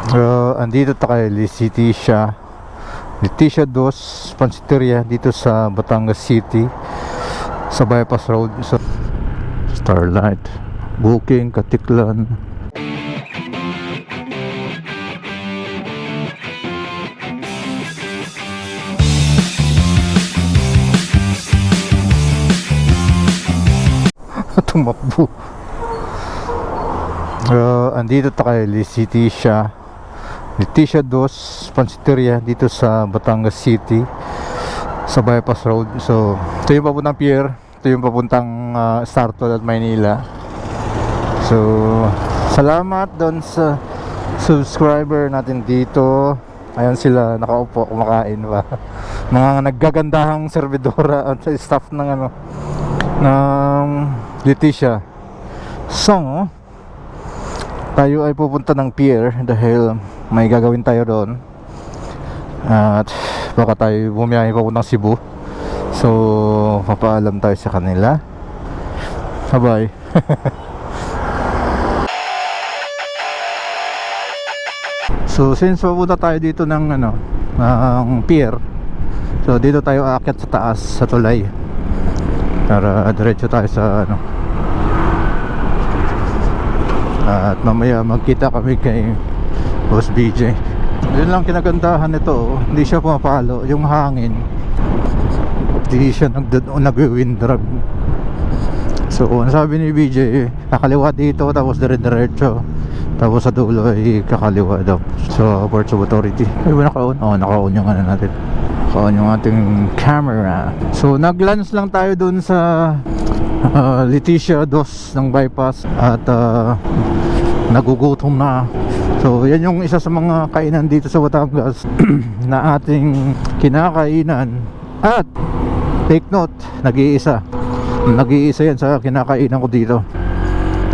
Andito tayo kay Leticia Dos Pansiteria dito sa Batangas City sa Bypass Road. So, Starlight booking Katiklan. Tumakbo. Andito tayo kay Leticia Dos Pansiteria dito sa Batangas City sa Bypass Road. So ito yung papuntang pier, ito yung papuntang Startol at Maynila. So salamat doon sa subscriber natin dito. Ayan sila nakaupo, kumakain pa. Mga naggagandahang servidora at staff ng Leticia. So tayo ay pupunta ng pier dahil may gagawin tayo doon at baka tayo bumiyahe papuntang Cebu. So papaalam tayo sa kanila. Bye. So since papunta tayo dito ng pier, so dito tayo aakyat sa taas sa tulay para diretso tayo sa at mamaya magkita kami kay Boss BJ. Yun lang kinagandahan nito, hindi siya pumapalo yung hangin, hindi siya nag-wind drag. So ang sabi ni BJ, kakaliwa dito tapos dire-diretso, tapos sa dulo ay kakaliwa daw. So Ports of Authority, ay ba naka-on? Naka-on yung natin, naka-on yung ating camera. So nag-lunch lang tayo dun sa Leticia Dos ng bypass at nagugutom na. So yan yung isa sa mga kainan dito sa Batangas na ating kinakainan. At take note, nag-iisa yan sa kinakainan ko dito.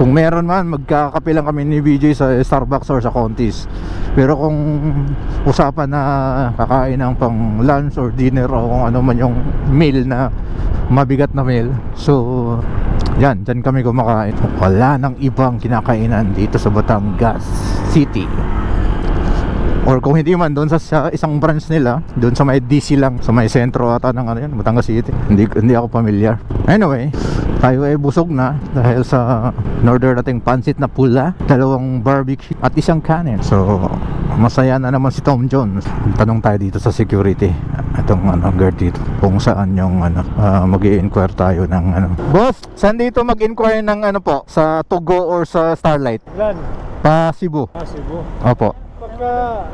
Kung meron man, magkakape lang kami ni BJ sa Starbucks or sa Contis. Pero kung usapan na kakain ng pang lunch or dinner o kung ano man yung meal na mabigat na meal, so dyan kami kumakain. Wala nang ibang kinakainan dito sa Batangas City. Or kung hindi man, doon sa isang branch nila, doon sa may DC lang, sa may sentro ata ng Batangas City. Hindi ako familiar. Anyway, tayo ay busog na dahil sa order nating pansit na pula, 2 barbecue at 1 kanin. So masaya na naman si Tom Jones. Tanong tayo dito sa security, itong guard dito, kung saan yung mag-i-inquire tayo ng Boss, saan dito mag-inquire ng po? Sa Togo or sa Starlight? Lan? Pa Cebu. Cebu. Opo. Pagka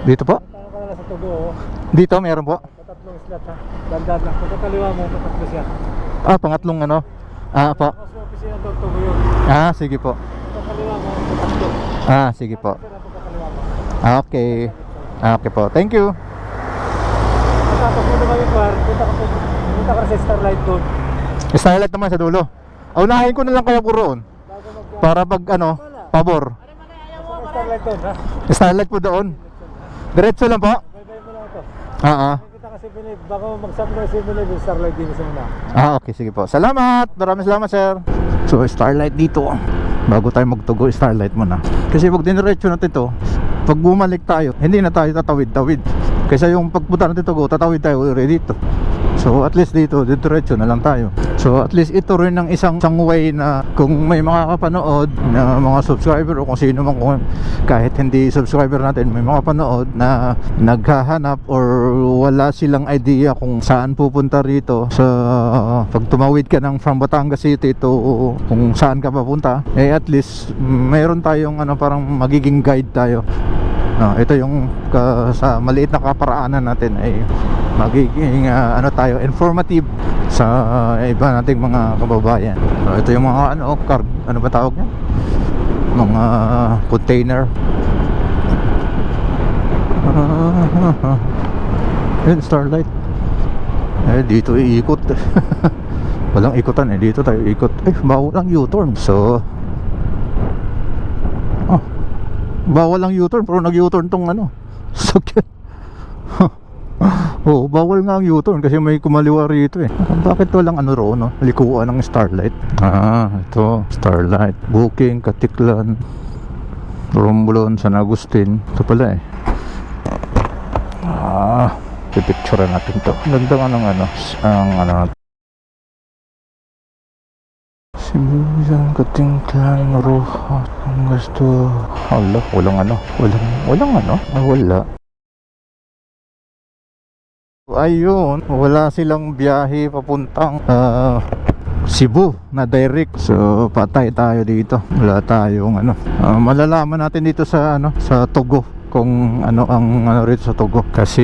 dito po? tanong ka na sa Tugo, Dito meron po? tatlong slot ha. Dandan lang. Pagkakaliwa mo, tatlo siya. Pangatlong po. Tapos sa opisina doon, Tugo yun. Sige po. Pagkakaliwa mo, tatlo. Sige po. Pagkakaliwa mo. Okay. Okay po. Thank you. Tapos mo naman yung car, punta ka sa Starlight doon. Starlight naman sa dulo. Unahin ko na lang kayo po roon. Para pag pabor. Starlight doon ha. Starlight po doon. Diretso lang po. Bye-bye mo lang ito. Kita kasi baka mag-sub na si Binib, Starlight din sa una. Okay, sige po. Salamat. Maraming salamat, sir. So, Starlight dito. Bago tayo magtugo, Starlight muna. Kasi pag diniretso natin ito, pag bumalik tayo, hindi na tayo tatawid-tawid. Kaysa yung pagpunta natin tugo, tatawid tayo ulit dito. So at least dito, diretso na lang tayo. So at least ito rin ng isang way na kung may makakapanood na mga subscriber o kung sino man, kung kahit hindi subscriber natin, may makapanood na naghahanap or wala silang idea kung saan pupunta rito sa pag tumawid ka ng from Batangas City to kung saan ka papunta, at least mayroon tayong parang magiging guide tayo. Ito yung sa maliit na kaparaanan natin ay magiging tayo informative sa iba nating mga kababayan. So ito yung mga ano ba tawag niyan? Mga container. Starlight. Dito iikot. Walang ikutan dito tayo ikot. Bawal ang U-turn. So bawal ang U-turn, pero nag-U-turn tong sakyan. Bawal nga ang U-turn kasi may kumaliwa rito Bakit walang roon, likuan ng Starlight? Ito, Starlight booking Katiklan. Romblon, San Agustin. Ito pala eh. Pipicturean natin to. Ganda nga ng ang Sibuyan, Katingklan, Rojas, ang gusto. Hala, walang wala. Ayun, wala silang biyahe papuntang Cebu na direct. So patay tayo dito. Wala tayong malalaman natin dito sa sa Togo kung ang rito sa Togo, kasi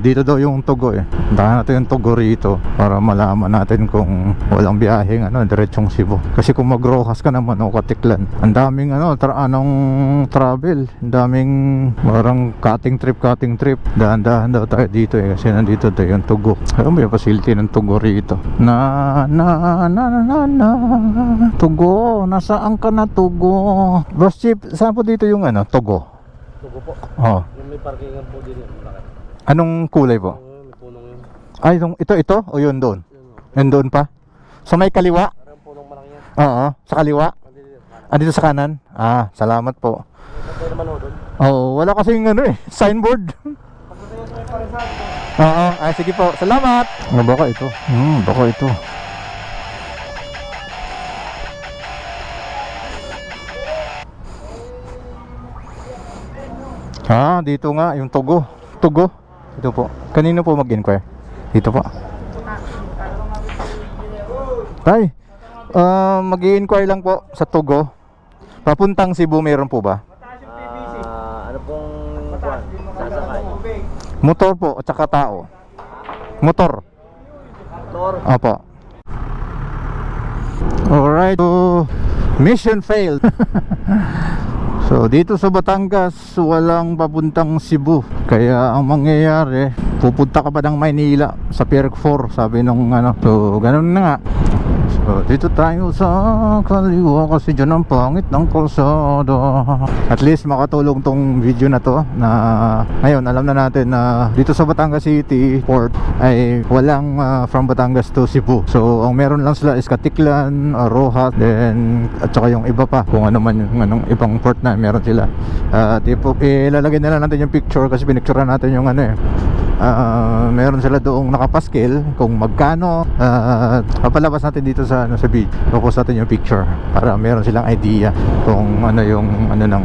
dito daw yung Togo eh. Puntahan natin yung Togo rito para malaman natin kung walang biyaheng diretsong Cebu. Kasi kung mag-Rojas ka naman o Katiklan, ang daming travel, ang daming parang cutting trip. Dahan-dahan daw tayo dito eh, kasi nandito daw yung Togo. Ayun, may facility ng Togo rito. Na Togo, nasaan ka na Togo? Boss Chief, saan po dito yung Togo? Tugo po. Oh. Yung may parkingan po din yun. Malaki. Anong kulay po? May punong yun. Ay, ito o yun doon? Yun doon pa? Sa may kaliwa? Parang punong malaki yan. Oo, sa kaliwa? Dito sa kanan? Salamat po. Pwede naman ho doon. Oo, wala kasing signboard. Oo, sige po. Salamat. Baka ito. Baka ito. Dito nga yung Togo. Ito po. Kanino po mag-inquire? Dito po. Tay, mag-i-inquire lang po sa Togo. Papuntang Cebu meron po ba? Ano pong kuwan? Sasakay? Motor po at saka tao. Motor. Opo. Alright. So, mission failed. So dito sa Batangas walang papuntang Cebu. Kaya ang mangyayari, pupunta ka pa ng Maynila sa Pier 4, sabi nung So ganun na nga. So dito tayo sa kaliwa kasi dyan ang pangit ng kalsada. At least makatulong tong video na to, na ngayon alam na natin na dito sa Batangas City Port ay walang from Batangas to Cebu. So ang meron lang sila is Katiklan, Rojas, then at saka yung iba pa, kung ano man yung ibang port na meron sila. Ilalagay na lang natin yung picture kasi pinicturean natin yung meron sila doong nakapaskil kung magkano. Papalabas natin dito sa video, post natin yung picture para meron silang idea kung yung ng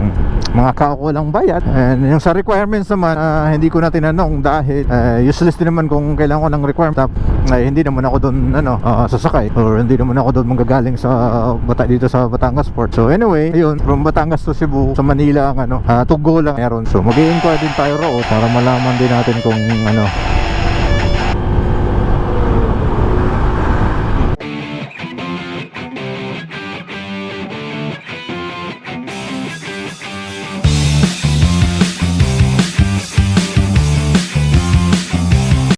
mga kaukulang bayad. And yung sa requirements naman, hindi ko na tinanong dahil useless din naman kung kailangan ko ng requirement. Hindi naman ako doon sasakay, or hindi naman ako doon manggagaling dito sa Batangas Port. So anyway, ayun, from Batangas to Cebu, sa Manila ang Togo lang meron. So mag-i-inquire din tayo roon para malaman din natin kung